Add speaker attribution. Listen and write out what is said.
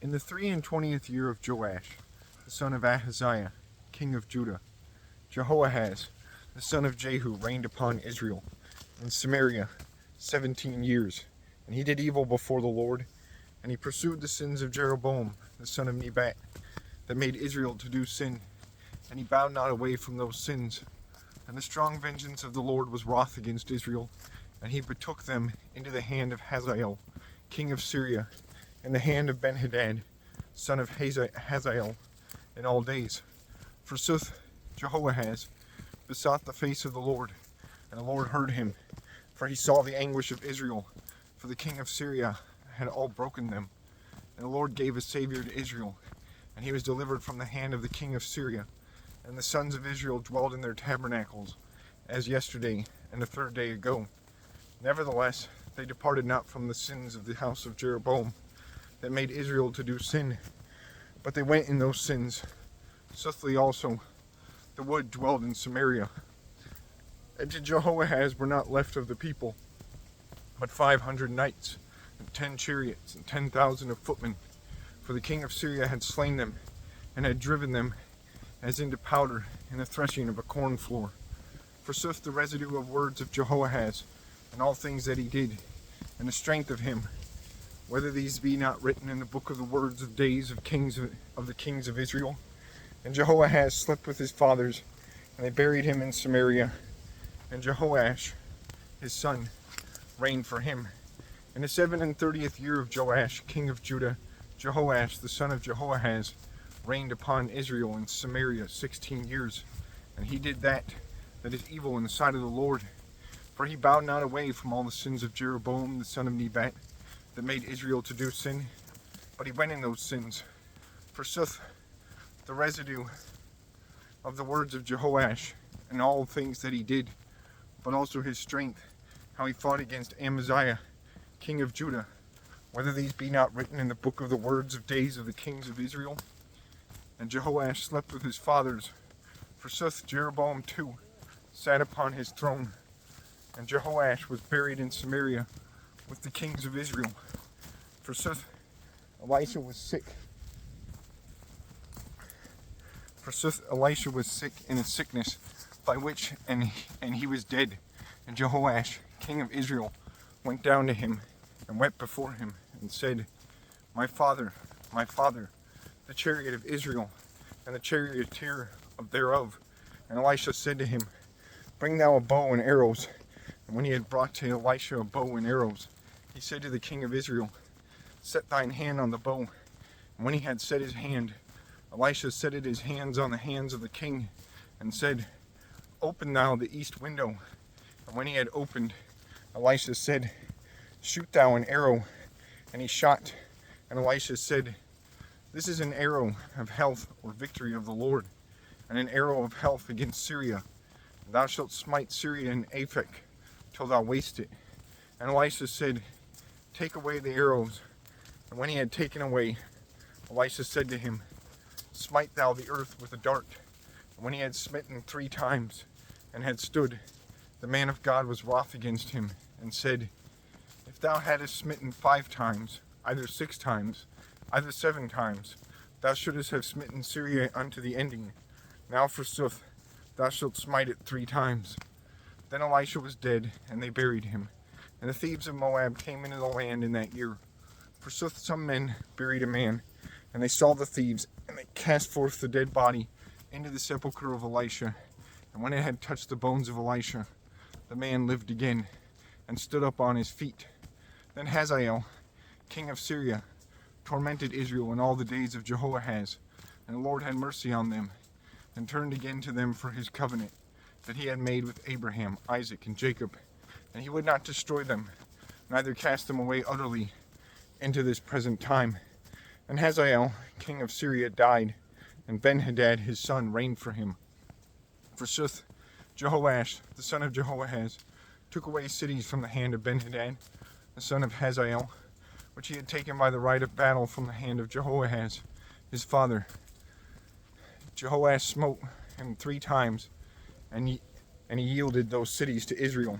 Speaker 1: In the 23rd year of Joash, the son of Ahaziah, king of Judah, Jehoahaz, the son of Jehu, reigned upon Israel in Samaria 17 years. And he did evil before the Lord, and he pursued the sins of Jeroboam, the son of Nebat, that made Israel to do sin. And he bowed not away from those sins. And the strong vengeance of the Lord was wroth against Israel, and he betook them into the hand of Hazael, king of Syria, and the hand of Benhadad, son of Hazael, in all days. Forsooth, Jehoahaz besought the face of the Lord, and the Lord heard him, for he saw the anguish of Israel, for the king of Syria had all broken them. And the Lord gave a Savior to Israel, and he was delivered from the hand of the king of Syria. And the sons of Israel dwelled in their tabernacles, as yesterday and the third day ago. Nevertheless, they departed not from the sins of the house of Jeroboam, that made Israel to do sin, but they went in those sins. Soothly also, the wood dwelled in Samaria. And to Jehoahaz were not left of the people, but 500 knights, and 10 chariots, and 10,000 of footmen. For the king of Syria had slain them, and had driven them as into powder in the threshing of a corn floor. Forsooth, the residue of words of Jehoahaz, and all things that he did, and the strength of him, whether these be not written in the book of the words of days of the kings of Israel. And Jehoahaz slept with his fathers, and they buried him in Samaria. And Jehoash, his son, reigned for him. In the 37th year of Joash, king of Judah, Jehoash, the son of Jehoahaz, reigned upon Israel in Samaria 16 years. And he did that is evil in the sight of the Lord. For he bowed not away from all the sins of Jeroboam, the son of Nebat, that made Israel to do sin, but he went in those sins. Forsooth, the residue of the words of Jehoash, and all things that he did, but also his strength, how he fought against Amaziah, king of Judah, whether these be not written in the book of the words of days of the kings of Israel. And Jehoash slept with his fathers. Forsooth, Jeroboam too sat upon his throne, and Jehoash was buried in Samaria with the kings of Israel. Forsooth, Elisha was sick. Forsooth, Elisha was sick in a sickness by which, and he was dead. And Jehoash, king of Israel, went down to him and wept before him, and said, my father, the chariot of Israel, and the charioteer thereof. And Elisha said to him, bring thou a bow and arrows. And when he had brought to Elisha a bow and arrows, he said to the king of Israel, set thine hand on the bow. And when he had set his hand, Elisha set his hands on the hands of the king, and said, open thou the east window. And when he had opened, Elisha said, shoot thou an arrow. And he shot. And Elisha said, this is an arrow of health or victory of the Lord, and an arrow of health against Syria. Thou shalt smite Syria in Aphek, till thou waste it. And Elisha said, take away the arrows. And when he had taken away, Elisha said to him, smite thou the earth with a dart. And when he had smitten 3 times, and had stood, the man of God was wroth against him, and said, if thou hadst smitten 5 times, either 6 times, either 7 times, thou shouldst have smitten Syria unto the ending. Now forsooth, thou shalt smite it 3 times. Then Elisha was dead, and they buried him. And the thieves of Moab came into the land in that year. Forsooth, some men buried a man, and they saw the thieves, and they cast forth the dead body into the sepulchre of Elisha. And when it had touched the bones of Elisha, the man lived again, and stood up on his feet. Then Hazael, king of Syria, tormented Israel in all the days of Jehoahaz, and the Lord had mercy on them, and turned again to them for his covenant that he had made with Abraham, Isaac, and Jacob. And he would not destroy them, neither cast them away utterly into this present time. And Hazael, king of Syria, died, and Benhadad his son reigned for him. Forsooth, Jehoash, the son of Jehoahaz, took away cities from the hand of Benhadad, the son of Hazael, which he had taken by the right of battle from the hand of Jehoahaz, his father. Jehoash smote him 3 times, and he yielded those cities to Israel.